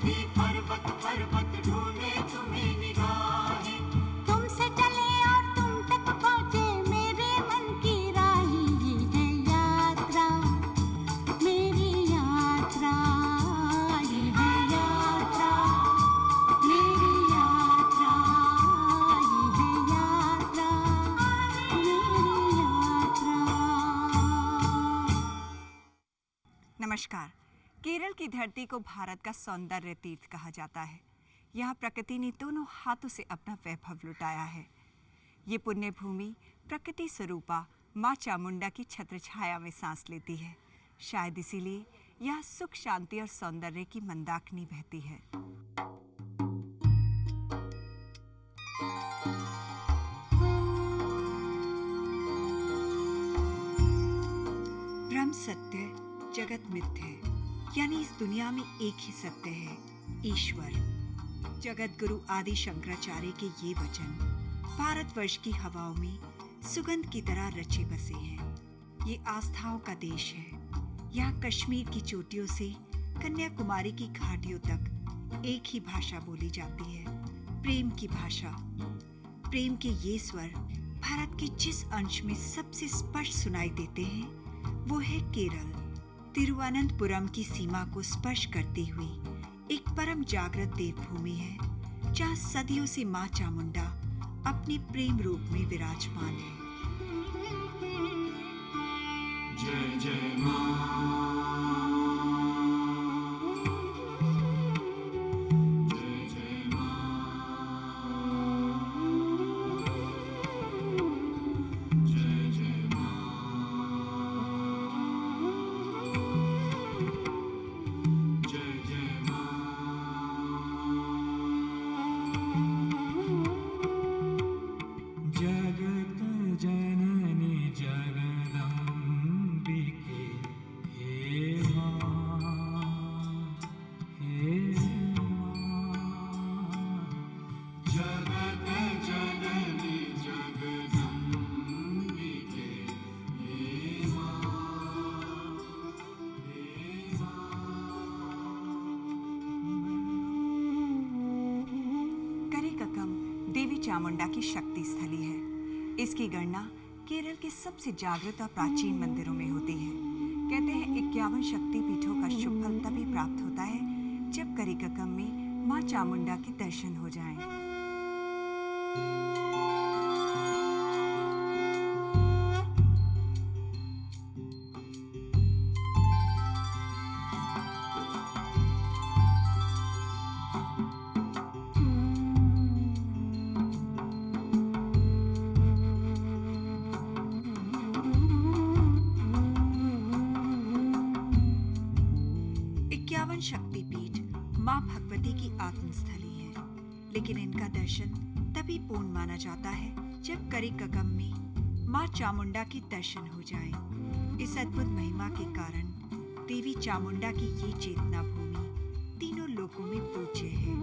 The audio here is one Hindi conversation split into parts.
भी पर्वत पर्वत ढूंढे तुम्हें निगाहें। तुमसे चले और तुम तक पहुँचे मेरे मन की राहें। ये है यात्रा मेरी यात्रा, ये है यात्रा मेरी यात्रा, ये है यात्रा मेरी यात्रा। नमस्कार। केरल की धरती को भारत का सौंदर्य तीर्थ कहा जाता है। यहाँ प्रकृति ने दोनों हाथों से अपना वैभव लुटाया है। ये पुण्य भूमि प्रकृति स्वरूपा माँ चामुंडा की छत्र छाया में सांस लेती है। शायद इसीलिए यहाँ सुख, शांति और सौंदर्य की मंदाकिनी बहती है। ब्रह्म सत्य, जगत मिथ्य है, यानी इस दुनिया में एक ही सत्य है, ईश्वर। जगत गुरु आदि शंकराचार्य के ये वचन भारतवर्ष की हवाओं में सुगंध की तरह रचे बसे हैं। ये आस्थाओं का देश है। यहाँ कश्मीर की चोटियों से कन्याकुमारी की घाटियों तक एक ही भाषा बोली जाती है, प्रेम की भाषा। प्रेम के ये स्वर भारत के जिस अंश में सबसे स्पष्ट सुनाई देते हैं वो है केरल। तिरुवनंतपुरम की सीमा को स्पर्श करती हुई एक परम जागृत देवभूमि है, जहाँ सदियों से माँ चामुंडा अपने प्रेम रूप में विराजमान है। जय जय माँ, जय जय माँ, जय जय माँ, जय जय माँ। जगत जननी जगदम्बिके हे माँ, हे माँ। जगत जननी जगदम्बिके हे माँ, हे करिककम देवी चामुंडा की शक्ति स्थली है। इसकी गणना केरल के सबसे जागृत और प्राचीन मंदिरों में होती है। कहते हैं 51 शक्ति पीठों का शुभ फल तभी प्राप्त होता है जब करिककम में माँ चामुंडा के दर्शन हो जाएं। 51 शक्तिपीठ माँ भगवती की आत्मस्थली है, लेकिन इनका दर्शन तभी पूर्ण माना जाता है जब करिककम में माँ चामुंडा के दर्शन हो जाए। इस अद्भुत महिमा के कारण देवी चामुंडा की ये चेतना भूमि तीनों लोकों में पूज्य है।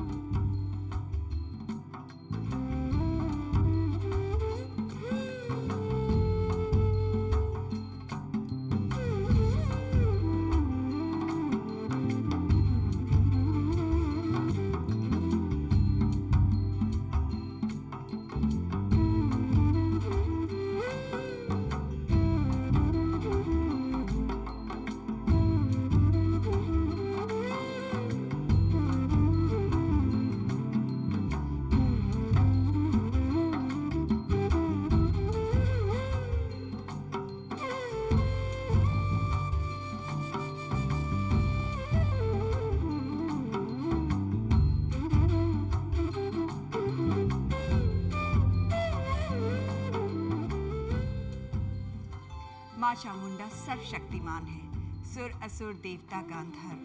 माँ चामुंडा सर्वशक्तिमान है। सुर, असुर, देवता, गांधर्व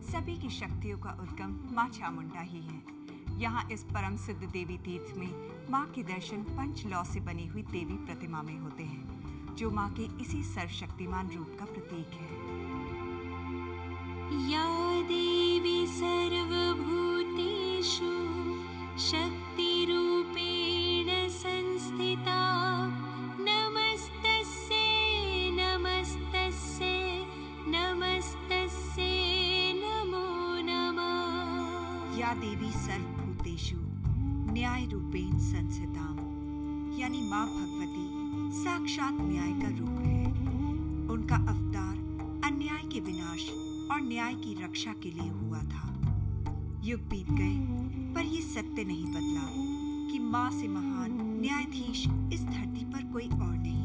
सभी की शक्तियों का उद्गम माँ चामुंडा ही है। यहाँ इस परम सिद्ध देवी तीर्थ में माँ के दर्शन पंचलौ से बनी हुई देवी प्रतिमा में होते हैं, जो माँ के इसी सर्वशक्तिमान रूप का प्रतीक है। या देवी सर्वभूतेषु शक्तिरूपेण संस्थिता, नमस्तस्यै नमस्तस्यै नमस्तस्यै नमो नमः। या देवी सर्वभूतेषु न्याय रूपेण संस्थिताम, यानी माँ भगवती साक्षात न्याय का रूप है। उनका अवतार अन्याय के विनाश और न्याय की रक्षा के लिए हुआ था। युग बीत गए पर यह सत्य नहीं बदला कि माँ से महान न्यायाधीश इस धरती पर कोई और नहीं।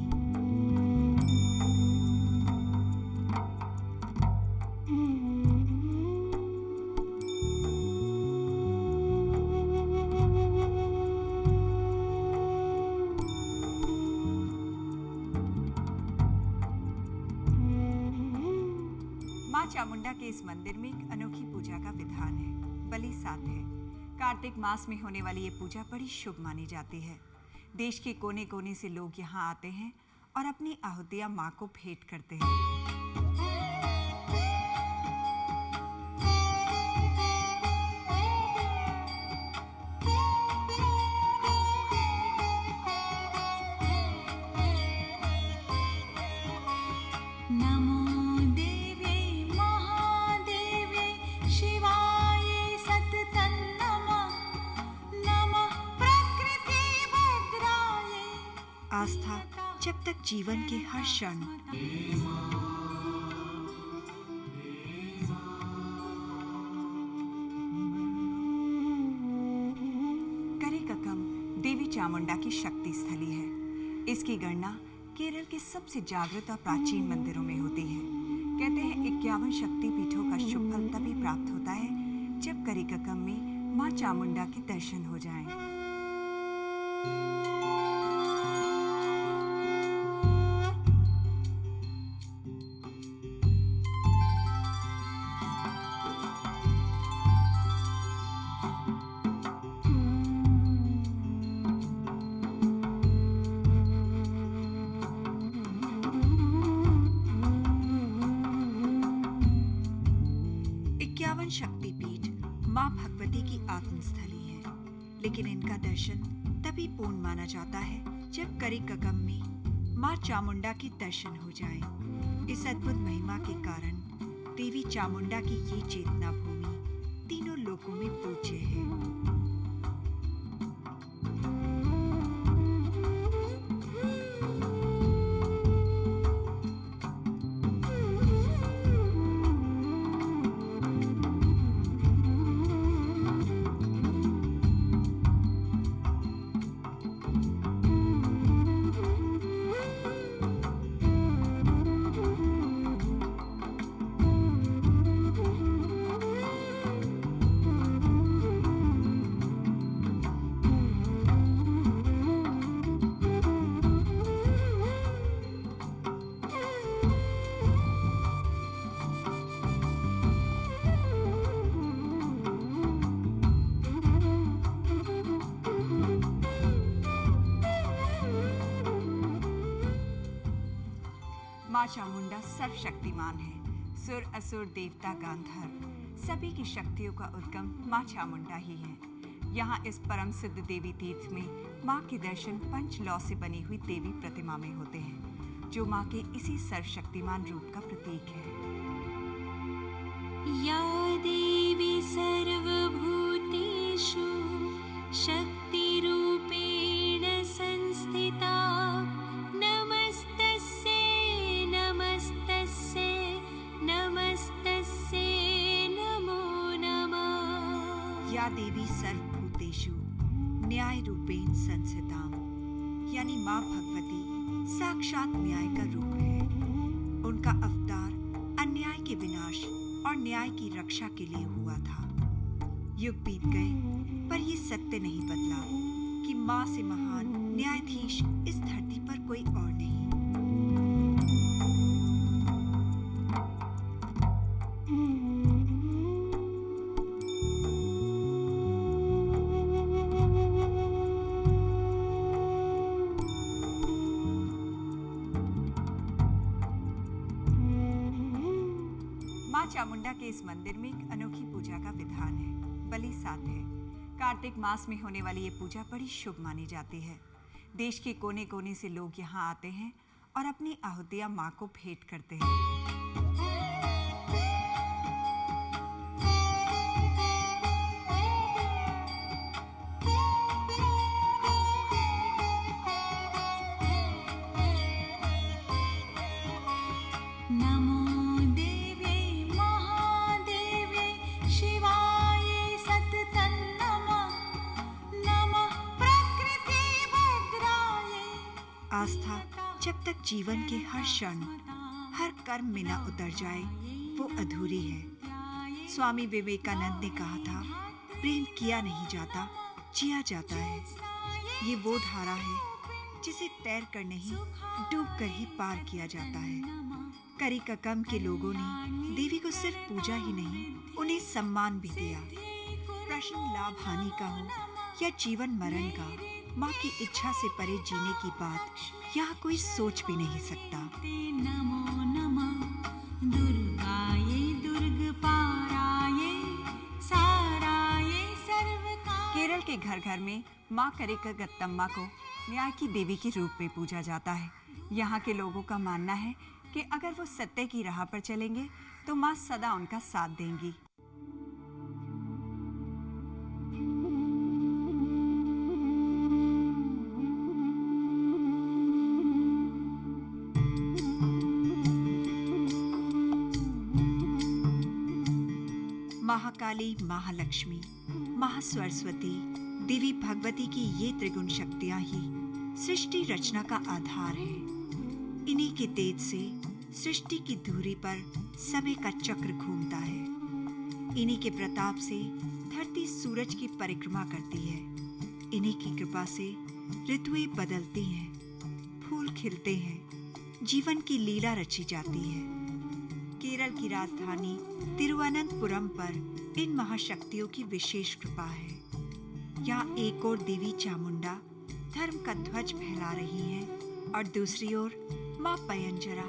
माँ चामुंडा के इस मंदिर में एक अनोखी पूजा का विधान है। बलि साध है। कार्तिक मास में होने वाली ये पूजा बड़ी शुभ मानी जाती है। देश के कोने कोने से लोग यहाँ आते हैं और अपनी आहुतियाँ माँ को भेंट करते हैं। आस्था जब तक जीवन के हर क्षण करिककम देवी चामुंडा की शक्ति स्थली है। इसकी गणना केरल के सबसे जागृत और प्राचीन मंदिरों में होती है। कहते हैं 51 शक्ति पीठों का शुभ फल तभी प्राप्त होता है जब करिककम में माँ चामुंडा के दर्शन हो जाएं। शक्तिपीठ माँ भगवती की आत्मस्थली है, लेकिन इनका दर्शन तभी पूर्ण माना जाता है जब करिककम में माँ चामुंडा के दर्शन हो जाएं। इस अद्भुत महिमा के कारण देवी चामुंडा की ये चेतना भूमि तीनों लोकों में पूज्य है। माँ चामुंडा सर्वशक्तिमान है। सुर असुर देवता गांधर्व सभी की शक्तियों का उद्गम माँ चामुंडा ही है। यहाँ इस परम सिद्ध देवी तीर्थ में माँ के दर्शन पंचलौ से बनी हुई देवी प्रतिमा में होते हैं, जो माँ के इसी सर्वशक्तिमान रूप का प्रतीक है। या देवी सर्वभूतेषु शक्तिरूपेण संस्थिता, नमस्तस्यै नमस्तस्यै नमस्तस्यै नमो नमः। या देवी सर्वभूतेषु न्याय रूपेण संस्थिताम, यानी माँ भगवती साक्षात न्याय का रूप है। उनका अवतार अन्याय के विनाश और न्याय की रक्षा के लिए हुआ था। युग बीत गए पर यह सत्य नहीं बदला कि माँ से महान न्यायाधीश इस धरती पर कोई और नहीं। माँ चामुंडा के इस मंदिर में एक अनोखी पूजा का विधान है। बलि साध है। कार्तिक मास में होने वाली ये पूजा बड़ी शुभ मानी जाती है। देश के कोने कोने से लोग यहाँ आते हैं और अपनी आहुतियाँ माँ को भेंट करते हैं। आस्था जब तक जीवन के हर क्षण, हर कर्म में न उतर जाए, वो अधूरी है। स्वामी विवेकानंद ने कहा था, प्रेम किया नहीं जाता, जिया जाता है। ये वो धारा है जिसे तैर कर नहीं, डूब कर ही पार किया जाता है। करिककम के लोगों ने देवी को सिर्फ पूजा ही नहीं, उन्हें सम्मान भी दिया। प्रश्न लाभ हानि का हो या जीवन मरण का, माँ की इच्छा से परे जीने की बात यहाँ कोई सोच भी नहीं सकता। नमो नमः दुर्गाये दुर्गपाराये साराये सर्वकार्ये। केरल के घर घर में माँ करिकगत्तम्मा को न्याय की देवी के रूप में पूजा जाता है। यहाँ के लोगों का मानना है कि अगर वो सत्य की राह पर चलेंगे तो माँ सदा उनका साथ देंगी। महाकाली, महालक्ष्मी, महासरस्वती, देवी भगवती की ये त्रिगुण शक्तियां ही सृष्टि रचना का आधार है। इन्हीं के तेज से सृष्टि की धुरी पर समय का चक्र घूमता है। इन्हीं के प्रताप से धरती सूरज की परिक्रमा करती है। इन्हीं की कृपा से ऋतुएं बदलती हैं, फूल खिलते हैं, जीवन की लीला रची जाती है। केरल की राजधानी तिरुवनंतपुरम पर इन महाशक्तियों की विशेष कृपा है। यहाँ एक ओर देवी चामुंडा धर्म का ध्वज फहरा रही हैं और दूसरी ओर माँ पयंजरा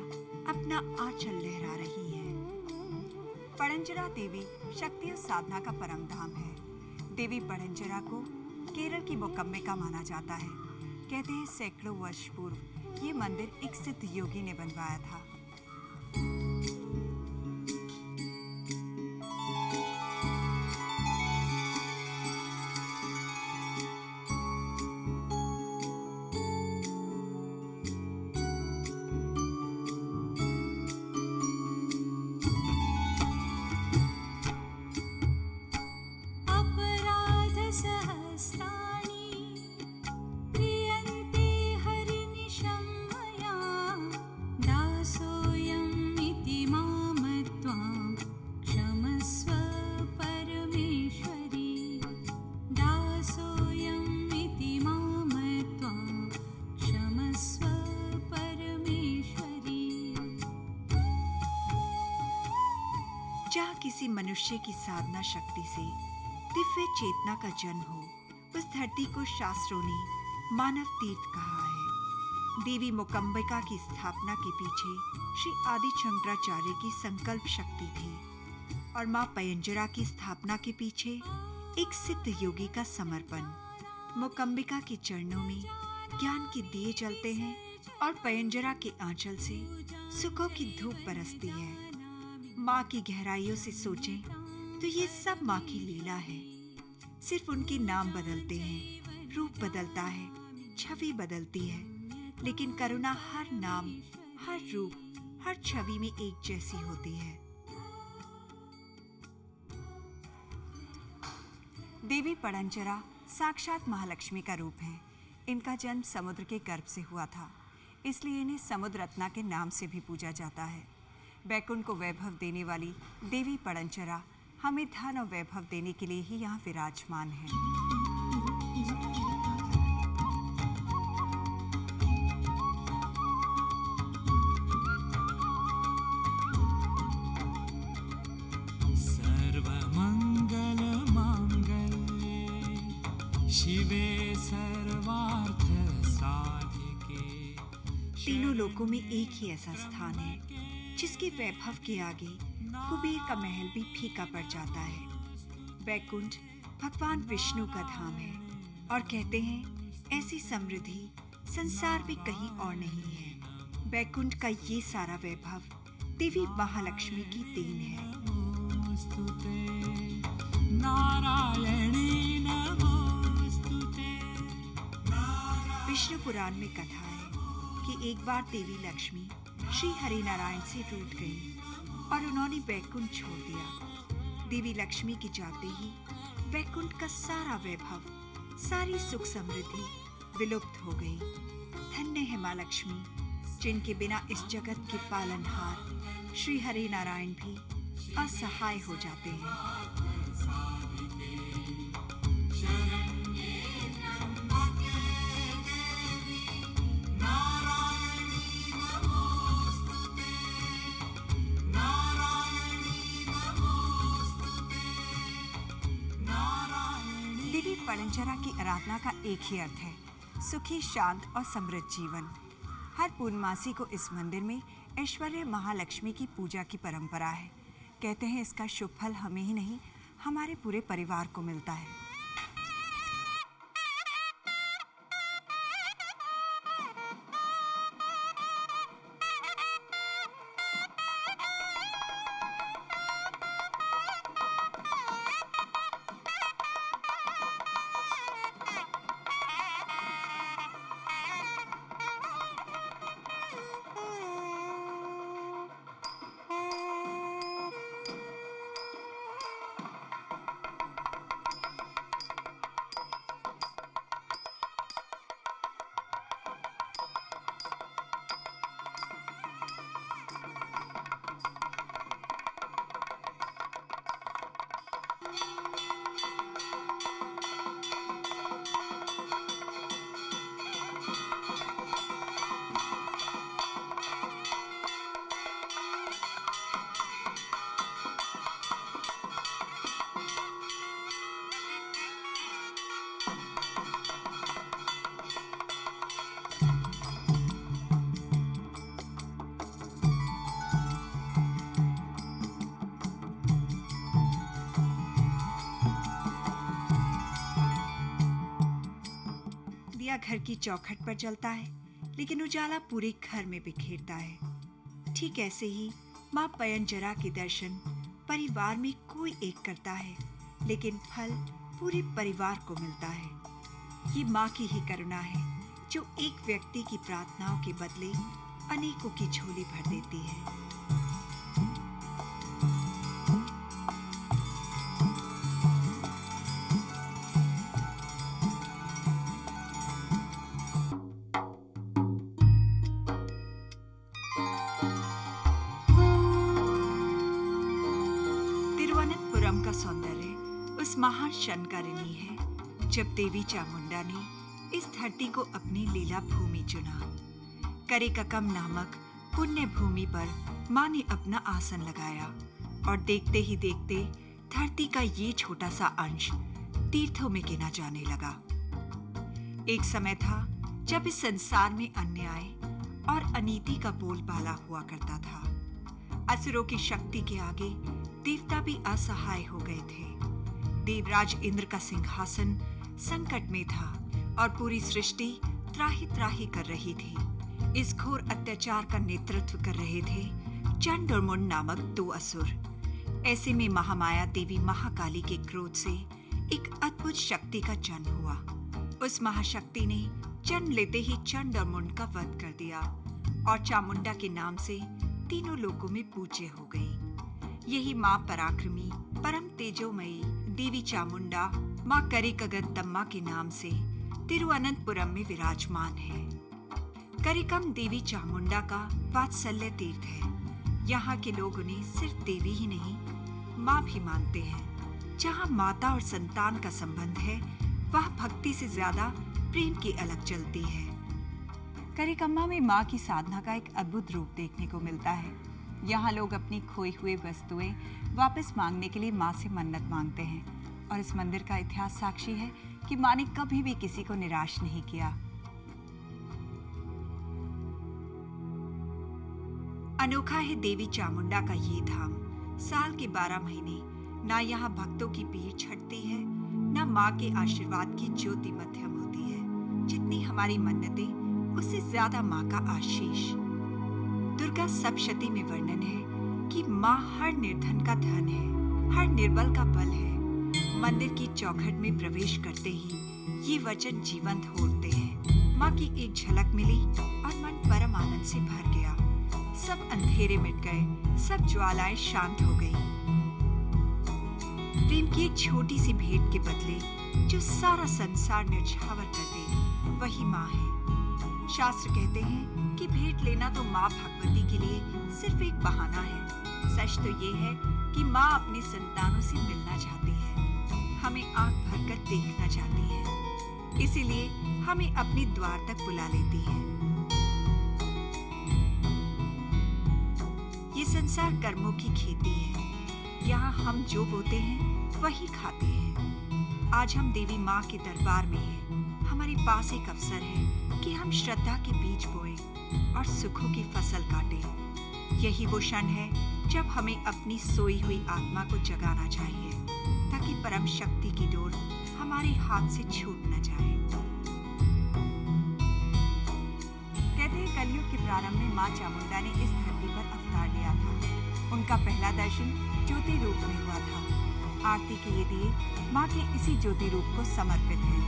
अपना आंचल लहरा रही है। पयंजरा देवी शक्ति और साधना का परम धाम है। देवी पयंजरा को केरल की मोकम्बिका माना जाता है। कहते हैं सैकड़ों वर्ष पूर्व ये मंदिर एक सिद्ध योगी ने बनवाया था। जहाँ किसी मनुष्य की साधना शक्ति से दिव्य चेतना का जन्म हो, उस धरती को शास्त्रों ने मानव तीर्थ कहा है। देवी मोकम्बिका की स्थापना के पीछे श्री आदि शंकराचार्य की संकल्प शक्ति थी और माँ पयंजरा की स्थापना के पीछे एक सिद्ध योगी का समर्पण। मोकम्बिका के चरणों में ज्ञान के दिए जलते हैं और पयंजरा के आंचल से सुखों की धूप बरसती है। माँ की गहराइयों से सोचें तो ये सब माँ की लीला है। सिर्फ उनके नाम बदलते हैं, रूप बदलता है, छवि बदलती है, लेकिन करुणा हर नाम, हर रूप, हर छवि में एक जैसी होती है। देवी पयंजरा साक्षात महालक्ष्मी का रूप है। इनका जन्म समुद्र के गर्भ से हुआ था, इसलिए इन्हें समुद्र रत्ना के नाम से भी पूजा जाता है। बैकुंठ को वैभव देने वाली देवी पयंजरा हमें धन और वैभव देने के लिए ही यहाँ विराजमान है। सर्वमंगल मांगल्ये शिवे सर्वार्थ साधिके। तीनों लोकों में एक ही ऐसा स्थान है जिसके वैभव के आगे कुबेर का महल भी फीका पड़ जाता है। बैकुंठ भगवान विष्णु का धाम है और कहते हैं ऐसी समृद्धि संसार में कहीं और नहीं है। बैकुंठ का ये सारा वैभव देवी महालक्ष्मी की देन है। नमोस्तुते नारायणी नमोस्तुते। विष्णु पुराण में कथा है कि एक बार देवी लक्ष्मी श्री हरि नारायण से रूठ गई और उन्होंने बैकुंठ छोड़ दिया। देवी लक्ष्मी के जाते ही बैकुंठ का सारा वैभव, सारी सुख समृद्धि विलुप्त हो गई। धन्य है माँ लक्ष्मी, जिनके बिना इस जगत के पालनहार श्री हरि नारायण भी असहाय हो जाते हैं। देवी पणंजरा की आराधना का एक ही अर्थ है, सुखी, शांत और समृद्ध जीवन। हर पूर्णमासी को इस मंदिर में ऐश्वर्य महालक्ष्मी की पूजा की परंपरा है। कहते हैं इसका शुभ फल हमें ही नहीं, हमारे पूरे परिवार को मिलता है। दिया घर की चौखट पर जलता है, लेकिन उजाला पूरे घर में बिखेरता है। ठीक ऐसे ही माँ पयंजरा के दर्शन परिवार में कोई एक करता है, लेकिन फल पूरे परिवार को मिलता है। ये माँ की ही करुणा है, जो एक व्यक्ति की प्रार्थनाओं के बदले अनेकों की झोली भर देती है। तिरुवनंतपुरम का सौंदर्य उस महान क्षण का ऋणी है जब देवी चामुंडा ने इस धरती को अपनी लीला भूमि चुना। करेककम नामक पुण्य भूमि पर माँ ने अपना आसन लगाया और देखते ही देखते धरती का ये छोटा सा अंश तीर्थों में गिना जाने लगा। एक समय था जब इस संसार में अन्याय और अनीति का बोलबाला हुआ करता था। असुरों की शक्ति के आगे देवता भी असहाय हो गए थे। देवराज इंद्र का सिंहासन संकट में था और पूरी सृष्टि त्राहि त्राहि कर रही थी। इस घोर अत्याचार का नेतृत्व कर रहे थे चंड और मुंड नामक दो असुर। ऐसे में महामाया देवी महाकाली के क्रोध से एक अद्भुत शक्ति का जन्म हुआ। उस महाशक्ति ने जन्म लेते ही चंड और मुंड का वध कर दिया और चामुंडा के नाम से तीनों लोकों में पूज्य हो गई। यही माँ पराक्रमी परम तेजोमयी देवी चामुंडा माँ करिकगदम्मा के नाम से तिरुवनंतपुरम में विराजमान है। करिकम देवी चामुंडा का वात्सल्य तीर्थ है। यहाँ के लोग उन्हें सिर्फ देवी ही नहीं, माँ भी मानते हैं। जहाँ माता और संतान का संबंध है, वह भक्ति से ज्यादा प्रेम की अलग चलती है। करिकम्मा में माँ की साधना का एक अद्भुत रूप देखने को मिलता है। यहाँ लोग अपनी खोई हुई वस्तुएं वापस मांगने के लिए माँ से मन्नत मांगते हैं और इस मंदिर का इतिहास साक्षी है कि माँ ने कभी भी किसी को निराश नहीं किया। अनोखा है देवी चामुंडा का ये धाम। साल के 12 महीने ना यहाँ भक्तों की भीड़ छटती है, ना माँ के आशीर्वाद की ज्योति मध्यम होती है। जितनी हमारी मन्नतें, उससे ज्यादा माँ का आशीष। दुर्गा सप्तशती में वर्णन है कि माँ हर निर्धन का धन है, हर निर्बल का बल है। मंदिर की चौखट में प्रवेश करते ही ये वचन जीवंत होते हैं। माँ की एक झलक मिली और मन परम आनंद से भर गया। सब अंधेरे मिट गए, सब ज्वालाएं शांत हो गई। प्रेम की एक छोटी सी भेंट के बदले जो सारा संसार निर्छावर कर दे, वही माँ है। शास्त्र कहते हैं कि भेंट लेना तो माँ भगवती के लिए सिर्फ एक बहाना है। सच तो ये है कि माँ अपने संतानों से मिलना चाहती है, हमें आंख भरकर देखना चाहती है, इसीलिए हमें अपने द्वार तक बुला लेती है। ये संसार कर्मों की खेती है, यहाँ हम जो बोते हैं वही खाते हैं। आज हम देवी माँ के दरबार में हैं। हमारे पास एक अवसर है कि हम श्रद्धा के बीज बोएं और सुखों की फसल काटें। यही वो क्षण है जब हमें अपनी सोई हुई आत्मा को जगाना चाहिए, ताकि परम शक्ति की डोर हमारे हाथ से छूट न जाए। कहते हैं कलयुग के प्रारंभ में माँ चामुंडा ने इस धरती पर अवतार लिया था। उनका पहला दर्शन ज्योति रूप में हुआ था। आरती के ये दिए माँ के इसी ज्योति रूप को समर्पित हैं।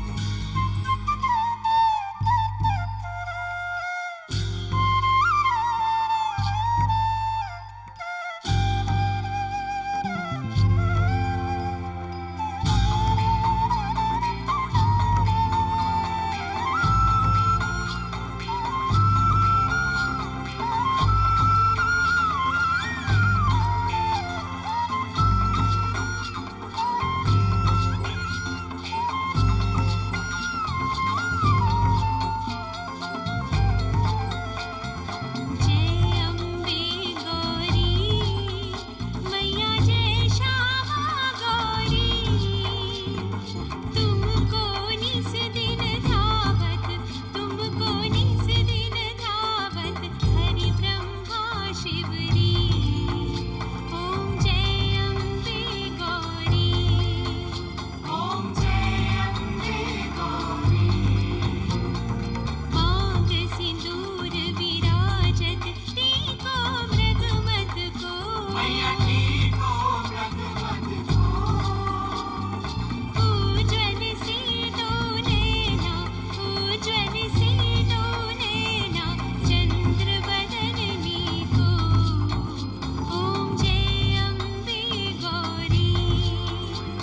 तू